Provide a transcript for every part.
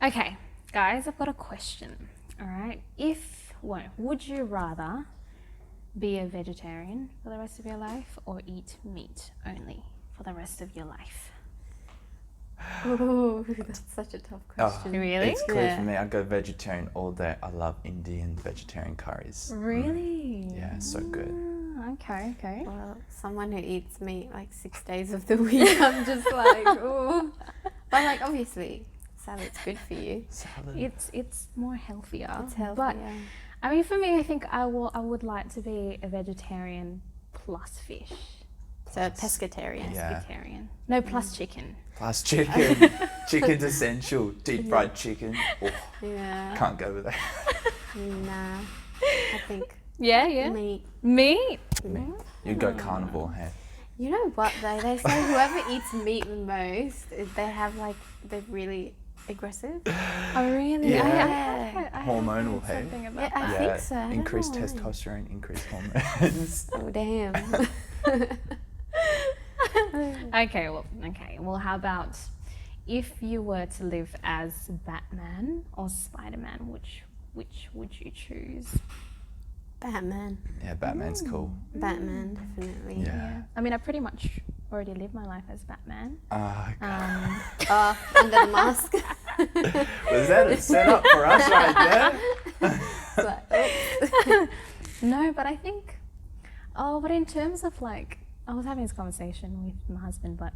Okay, guys, I've got a question. All right. Would you rather be a vegetarian for the rest of your life or eat meat only for the rest of your life? Oh, that's such a tough question. Really? It's clear Yeah. for me. I go vegetarian all day. I love Indian vegetarian curries. Really? Yeah, so good. Okay. Well, someone who eats meat like 6 days of the week, I'm just like, oh. But like, obviously, salad's good for you. Salad. It's more healthier. It's healthy. But Yeah. I mean, for me, I think I would like to be a vegetarian plus fish. So pescatarian. Yeah. Pescatarian. No, plus chicken. Plus chicken. Chicken's essential. Deep fried chicken. Oh, Yeah. can't go with that. Nah. I think Yeah. meat. Meat. You go carnivore, hey? You know what though? They say whoever eats meat the most, they're really aggressive. Oh, really? Yeah. I Hormonal, heard hey? something about Yeah, I that. think so. I don't Increased know why. testosterone, increased hormones. Oh damn. Okay. Well, how about if you were to live as Batman or Spider-Man? Which would you choose? Batman. Yeah, Batman's cool. Batman, definitely. Yeah. I mean, I pretty much already live my life as Batman. Oh, under the mask. Was that a setup for us right there? But, No, but I think. Oh, but in terms of like, I was having this conversation with my husband, but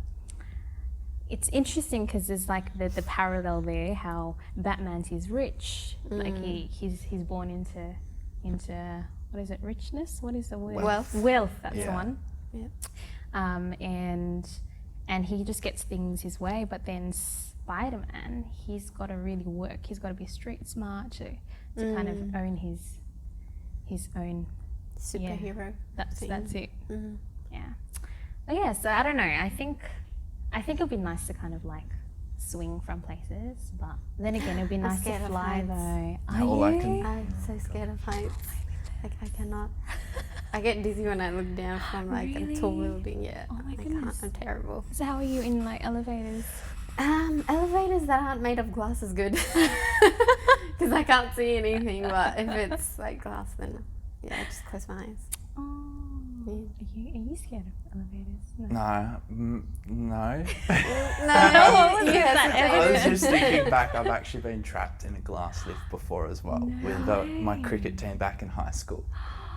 it's interesting because there's like the parallel there. How Batman's he's rich, like he's born into what is it? Richness? What is the word? Wealth. Wealth. That's the Yeah. one. yeah. And he just gets things his way. But then Spider-Man, he's got to really work. He's got to be street smart to kind of own his own. Superhero. That's thing. that's it. Mhm. Yeah. But yeah. So I don't know. I think it'd be nice to kind of like swing from places, but then again, it'd be I'm nice to scared of fly heights. though. Yeah, all I can- I'm so scared of heights. Like I cannot. I get dizzy when I look down from like a tall Really? building. Yeah. Oh my I goodness. can't. I'm terrible. So how are you in like elevators? Elevators that aren't made of glass is good because I can't see anything. But if it's like glass, then yeah, I just close my eyes. Oh, Yeah. are you scared of elevators? No. No. No, wasn't yes, that it's I was okay. just thinking back, I've actually been trapped in a glass lift before as well with my cricket team back in high school.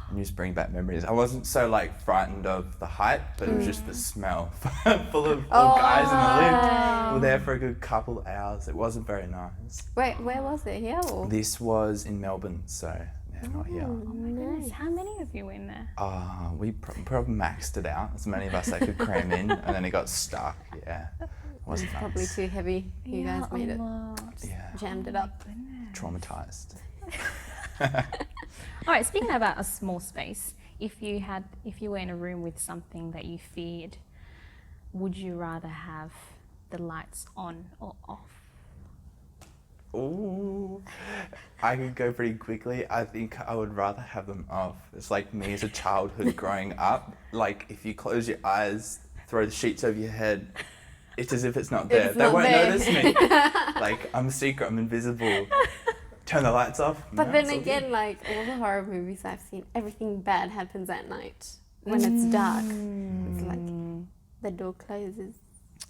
And just bring back memories. I wasn't so like frightened of the height, but it was just the smell full of all guys in the lift. We were there for a good couple hours. It wasn't very nice. Wait, where was it? Here or? This was in Melbourne, so yeah, not here. Oh my goodness! How many of you were in there? We probably maxed it out, as many of us I could cram in, and then it got stuck. Yeah, it wasn't nice. Probably too heavy. You guys made it. Yeah, Jammed it up. traumatized. All right. Speaking about a small space, if you were in a room with something that you feared, would you rather have the lights on or off? Ooh, I could go pretty quickly. I think I would rather have them off. It's like me as a childhood growing up. Like if you close your eyes, throw the sheets over your head, it's as if it's not there. It's They not won't there. notice me. Like I'm a secret, I'm invisible. Turn the lights off. But no, then it's all good. again, like all the horror movies I've seen, everything bad happens at night when it's dark. It's like the door closes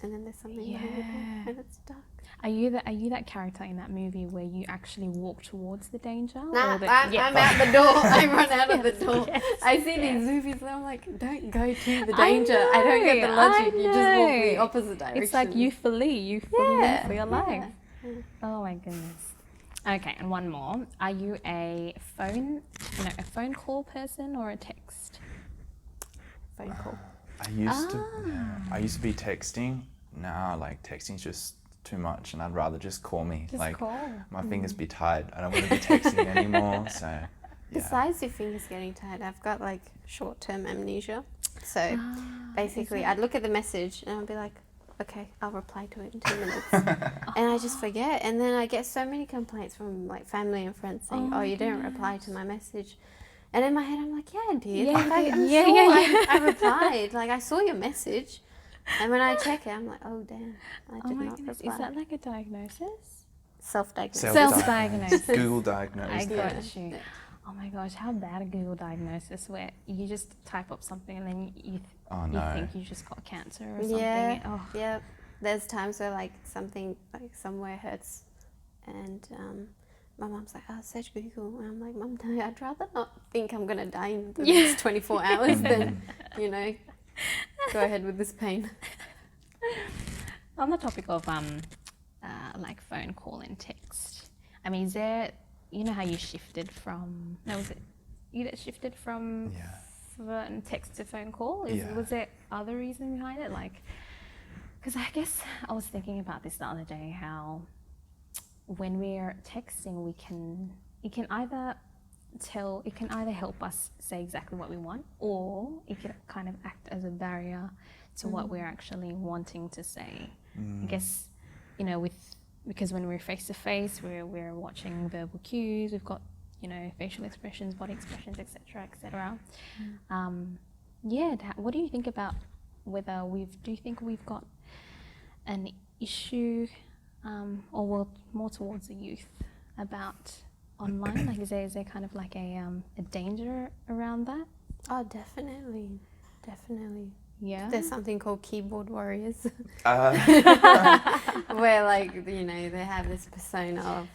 and then there's something behind the door and it's dark. Are you that character in that movie where you actually walk towards the danger? Nah, or the, I'm out the door. I run out of the door. yes, I see these movies and I'm like, don't go to the danger. I don't get the logic. You just walk the opposite direction. It's like you flee Yeah, for your yeah. life. Oh my goodness. Okay, and one more. Are you a phone call person or a text? Phone call. I used to be texting. Now like texting's just too much, and I'd rather just call me. Just like call. my fingers be tired. I don't want to be texting anymore. So yeah. Besides your fingers getting tired, I've got like short-term amnesia. So basically, I'd look at the message and I'd be like, okay, I'll reply to it in 2 minutes. And I just forget. And then I get so many complaints from like family and friends saying, oh, you didn't reply to my message. And in my head, I'm like, yeah, I did. Yeah, Like, I'm yeah, sure yeah. I replied. Like, I saw your message. And when I check it, I'm like, oh, damn, I Oh did my not goodness. reply. Is that like a diagnosis? Self-diagnosed. Self-diagnosed. Google diagnosed. I Yeah. got you. Oh my gosh, how bad a Google diagnosis where you just type up something and then you Oh you no. think you just got cancer or something. Yeah. Oh. Yeah. There's times where like something like somewhere hurts, and my mum's like, "Oh, search Google," and I'm like, "Mum, no, I'd rather not think I'm gonna die in the next 24 hours than, you know, go ahead with this pain." On the topic of like phone call and text, I mean, is there, you know how you shifted from, no, was it you that shifted from text to phone call? Yeah. Was there other reason behind it? Like, because I guess I was thinking about this the other day, how when we're texting, it can either help us say exactly what we want, or it can kind of act as a barrier to what we're actually wanting to say. I guess, you know, because when we're face to face, we're watching verbal cues, we've got, you know, facial expressions, body expressions, etc., etc. What do you think about whether do you think we've got an issue, or well, more towards the youth, about online? Like, is there kind of like a danger around that? Oh, definitely. Yeah. There's something called keyboard warriors, Uh, where like, you know, they have this persona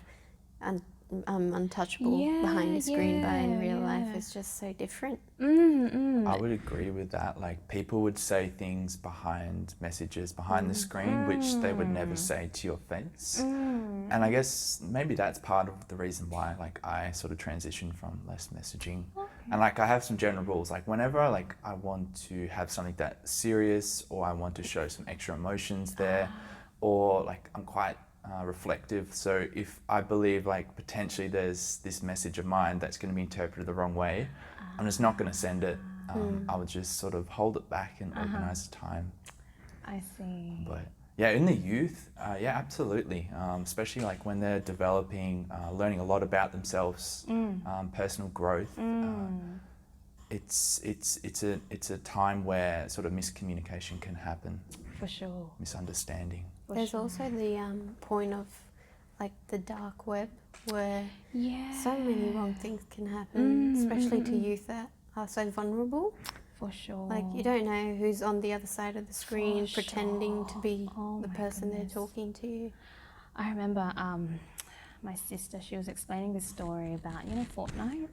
of untouchable behind the screen, but in real life it's just so different. I would agree with that. Like, people would say things behind messages, behind the screen, which they would never say to your face. And I guess maybe that's part of the reason why, like, I sort of transitioned from less messaging. And like, I have some general rules. Like, whenever I want to have something that's serious, or I want to show some extra emotions there, or like I'm quite reflective. So if I believe like potentially there's this message of mine that's going to be interpreted the wrong way, I'm just not going to send it. I would just sort of hold it back and organize the time. I see. But yeah, in the youth, yeah, absolutely. Especially like when they're developing, learning a lot about themselves, personal growth. It's a time where sort of miscommunication can happen. For sure. Misunderstanding. There's also the point of like the dark web, where so many wrong things can happen, especially to youth that are so vulnerable. For sure. Like, you don't know who's on the other side of the screen For pretending to be Oh the my person goodness. they're talking to. I remember my sister, she was explaining this story about, you know, Fortnite.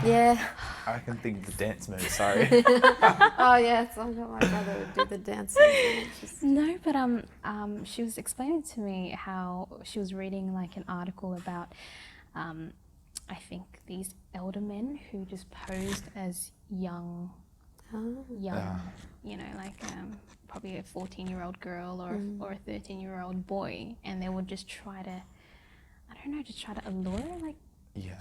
Yeah. I can think of the dance move, sorry. Oh yeah, so my brother would do the dancing. No, but she was explaining to me how she was reading like an article about I think these elder men who just posed as young, you know, like probably a 14-year-old girl or a 13-year-old boy, and they would just try to, I don't know, just try to allure like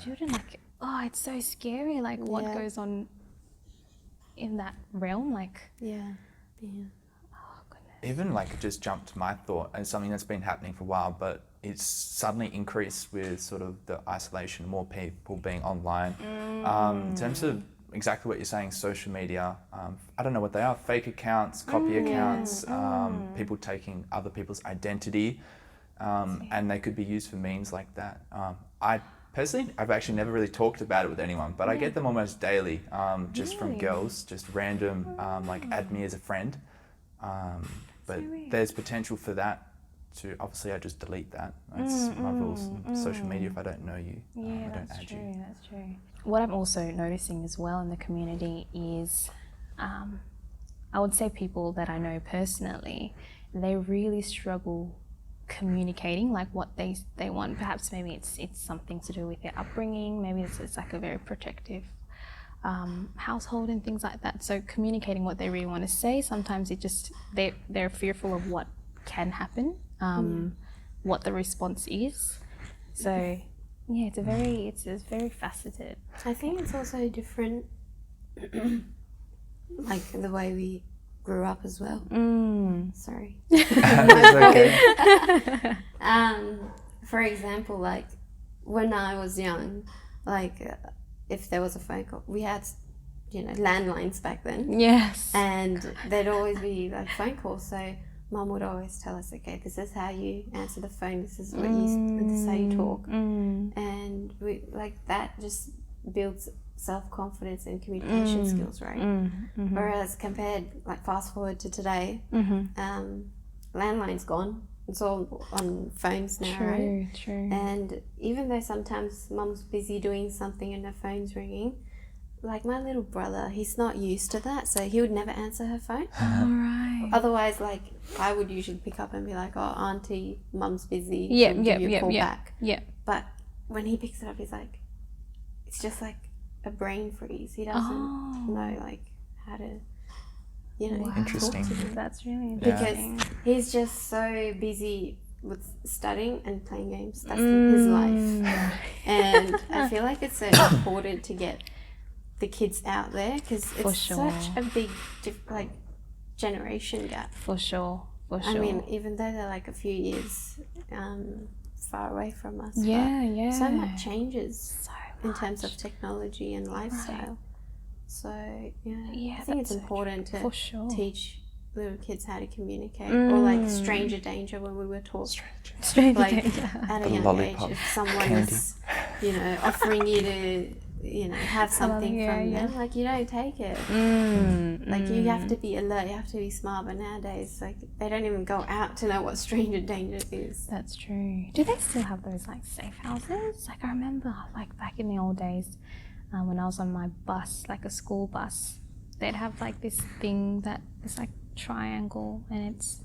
children. Like, oh, it's so scary. Like, what goes on in that realm? Like, oh goodness. Even like it just jumped to my thought as something that's been happening for a while, but it's suddenly increased with sort of the isolation, more people being online. In terms of exactly what you're saying, social media, I don't know what they are, fake accounts, copy accounts, people taking other people's identity, and they could be used for means like that. I've actually never really talked about it with anyone, but I get them almost daily, just from girls, just random, like add me as a friend. But there's potential for that to, obviously I just delete that. That's my rules in social media. If I don't know you, I don't add you. That's true. What I'm also noticing as well in the community is, I would say people that I know personally, they really struggle communicating like what they want. Perhaps maybe it's something to do with their upbringing. Maybe it's like a very protective household and things like that. So communicating what they really want to say, sometimes they're fearful of what can happen, what the response is. So yeah, it's very faceted. I think it's also different, like the way we grew up as well. Sorry. It's okay. For example, like when I was young, like if there was a phone call, we had, you know, landlines back then. Yes. And there'd always be like phone calls. So Mum would always tell us, okay, this is how you answer the phone, this is what you, this is how you talk, and we like that just builds self-confidence and communication skills, right? Whereas compared, like fast forward to today, landline's gone. It's all on phones now, right? True. And even though sometimes Mum's busy doing something and her phone's ringing, like my little brother, he's not used to that, so he would never answer her phone. All right. Otherwise, like I would usually pick up and be like, "Oh, Auntie, Mum's busy. Yeah, She'll give you a call back." Yeah. But when he picks it up, he's like, it's just like a brain freeze. He doesn't know like how to, Interesting. talk to them. That's really Because he's just so busy with studying and playing games. That's his life. And I feel like it's so important to get the kids out there because it's such a big generation gap. For sure. I mean, even though they're like a few years far away from us, yeah. so much changes in terms of technology and lifestyle. Right. So I think it's important to teach little kids how to communicate, or like stranger danger when we were taught. Stranger like danger. at a young age, if someone is, offering you to, have something from them, like you don't take it. Like you have to be alert, you have to be smart. But nowadays, like they don't even go out to know what stranger danger is. That's true. Do they still have those like safe houses? Like I remember, like back in the old days, when I was on my bus, like a school bus, they'd have like this thing that is like triangle, and it's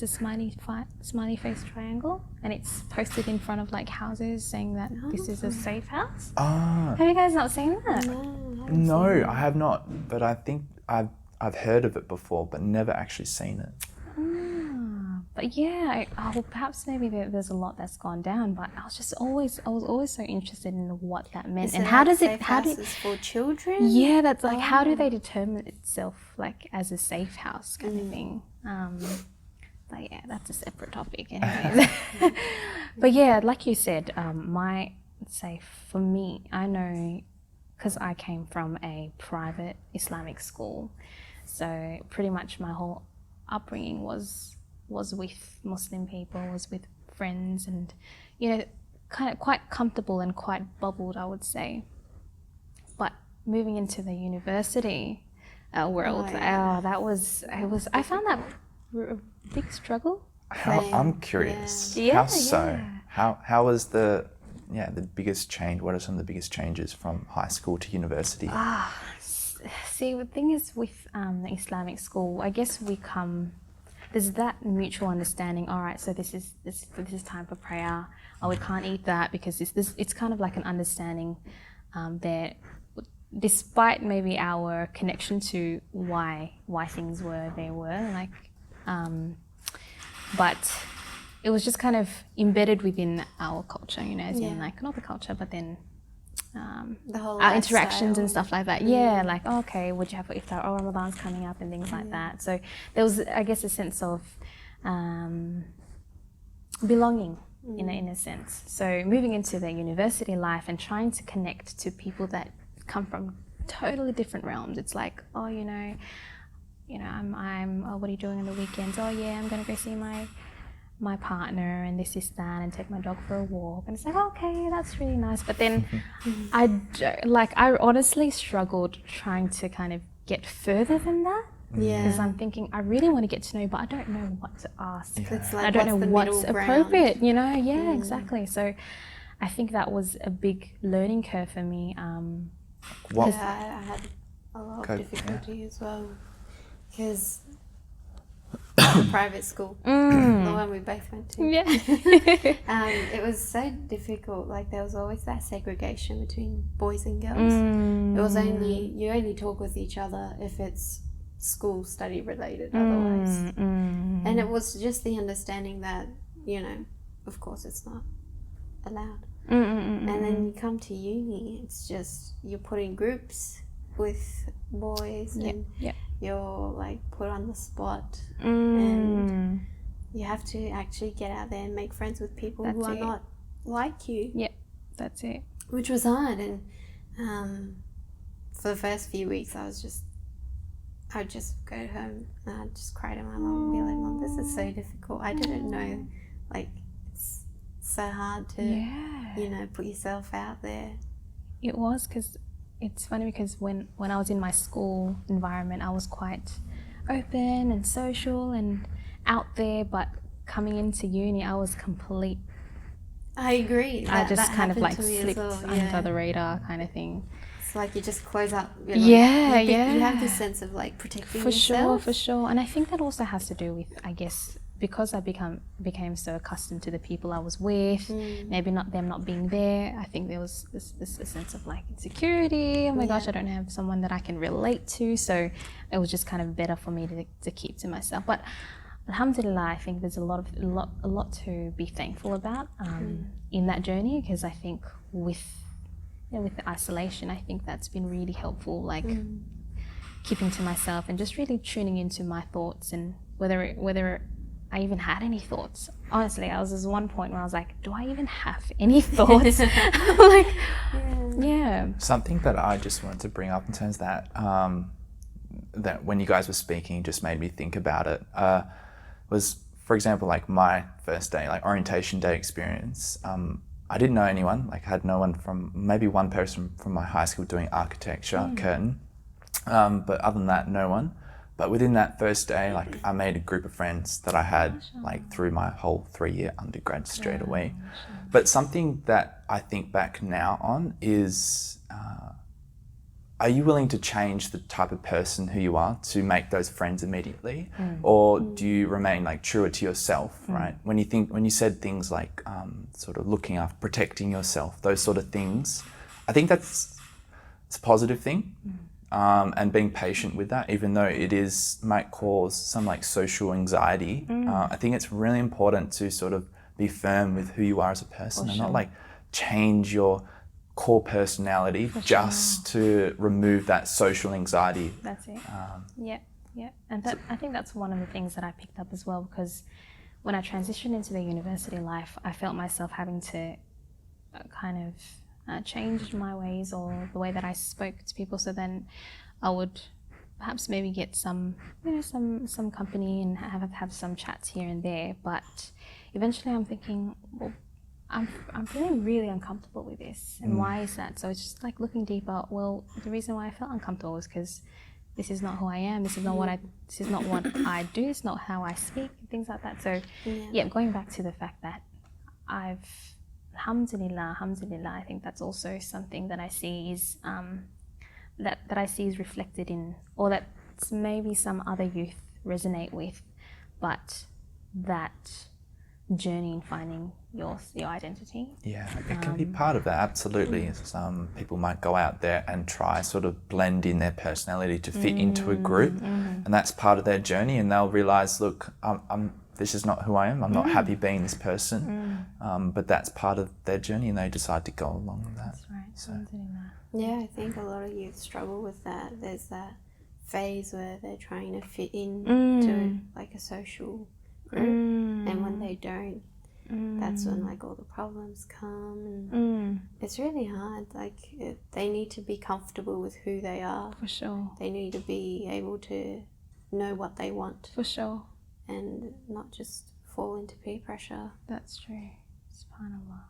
a smiley face triangle, and it's posted in front of like houses saying that this is a safe house. Have you guys not seen that? No, I have not, but I think I've heard of it before, but never actually seen it. But yeah, perhaps maybe there's a lot that's gone down, but I was always so interested in what that meant. Is and it how like does safe it houses for children? Yeah, that's like how do they determine itself like as a safe house kind of thing? But yeah, that's a separate topic anyways. But yeah, like you said, for me, I know because I came from a private Islamic school, so pretty much my whole upbringing was with Muslim people, was with friends, and kind of quite comfortable and quite bubbled, I would say. But moving into the university world, I found that a big struggle. I'm curious. Yeah. How so? How was the biggest change? What are some of the biggest changes from high school to university? See, the thing is with the Islamic school, I guess there's that mutual understanding. All right, so this is time for prayer. Oh, we can't eat that because it's kind of like an understanding there, despite maybe our connection to why things were they were like, but it was just kind of embedded within our culture, as in like not the culture, but then the whole our interactions lifestyle. and stuff like that. Yeah, like okay, what'd you have for iftar? Oh, Ramadan's coming up and things like that. So there was, I guess, a sense of belonging in a sense. So moving into the university life and trying to connect to people that come from totally different realms. It's like, oh, I'm what are you doing on the weekends? Oh yeah, I'm gonna go see my partner and this is that, and take my dog for a walk. And it's like, okay, that's really nice. But then I honestly struggled trying to kind of get further than that. Yeah. Because I'm thinking, I really want to get to know, but I don't know what to ask. Yeah. It's like, I don't know what's middle ground? appropriate, Yeah, exactly. So I think that was a big learning curve for me. What? Yeah, I had a lot of difficulty as well. Because private school, the one we both went to. Yeah. It was so difficult. Like there was always that segregation between boys and girls. It was you only talk with each other if it's school study related. Otherwise, and it was just the understanding that of course it's not allowed. And then you come to uni, it's just you're put in groups with boys and you're like put on the spot and you have to actually get out there and make friends with people who are not like you. Yeah, that's it. Which was hard, and for the first few weeks I I'd just go home and I'd just cry to my mum and be like, Mum, this is so difficult. I didn't know, like, it's so hard to, you know, put yourself out there. It was, because it's funny because when I was in my school environment, I was quite open and social and out there, but coming into uni, I was complete. I agree. I just that kind of like happened to me as slipped well, under the radar kind of thing. It's like you just close up. You're Yeah, You have this sense of like protecting yourself. For sure. And I think that also has to do with, I guess, because I became so accustomed to the people I was with, maybe not them not being there. I think there was this sense of like insecurity. Oh my gosh, I don't have someone that I can relate to. So it was just kind of better for me to keep to myself. But alhamdulillah, I think there's a lot to be thankful about in that journey, because I think with the isolation, I think that's been really helpful, like keeping to myself and just really tuning into my thoughts, and whether I even had any thoughts. Honestly, I was at one point where I was like, do I even have any thoughts? Like, yeah. Something that I just wanted to bring up in terms of that, that when you guys were speaking just made me think about it, was, for example, like my first day, like orientation day experience. I didn't know anyone, like I had no one from, maybe one person from my high school doing architecture, Curtin. But other than that, no one. But within that first day, like I made a group of friends that I had like through my whole 3-year undergrad straight away. But something that I think back now on is, are you willing to change the type of person who you are to make those friends immediately? Or do you remain like truer to yourself, right? When you said things like sort of looking after, protecting yourself, those sort of things, I think it's a positive thing. And being patient with that, even though might cause some like social anxiety, I think it's really important to sort of be firm with who you are as a person and not like change your core personality just to remove that social anxiety. That's it. Yeah. And I think that's one of the things that I picked up as well, because when I transitioned into the university life, I felt myself having to kind of change my ways or the way that I spoke to people. So then I would perhaps maybe get some company and have some chats here and there. But eventually I'm thinking, well, I'm feeling really uncomfortable with this, and why is that? So it's just like looking deeper. Well, the reason why I felt uncomfortable was because this is not who I am. This is not what I do. It's not how I speak, things like that. So going back to the fact that I've alhamdulillah, I think that's also something that I see is that I see is reflected in, or that maybe some other youth resonate with, but that journey in finding your identity. Yeah, it can be part of that, absolutely. Some people might go out there and try sort of blend in their personality to fit into a group, and that's part of their journey, and they'll realise, look, this is not who I am, I'm not happy being this person, but that's part of their journey and they decide to go along with that. That's right. So. Yeah, I think a lot of youth struggle with that. There's that phase where they're trying to fit in to like a social group, and when they don't, that's when like all the problems come, and it's really hard. Like they need to be comfortable with who they are. For sure. They need to be able to know what they want. For sure. And not just fall into peer pressure. That's true. SubhanAllah.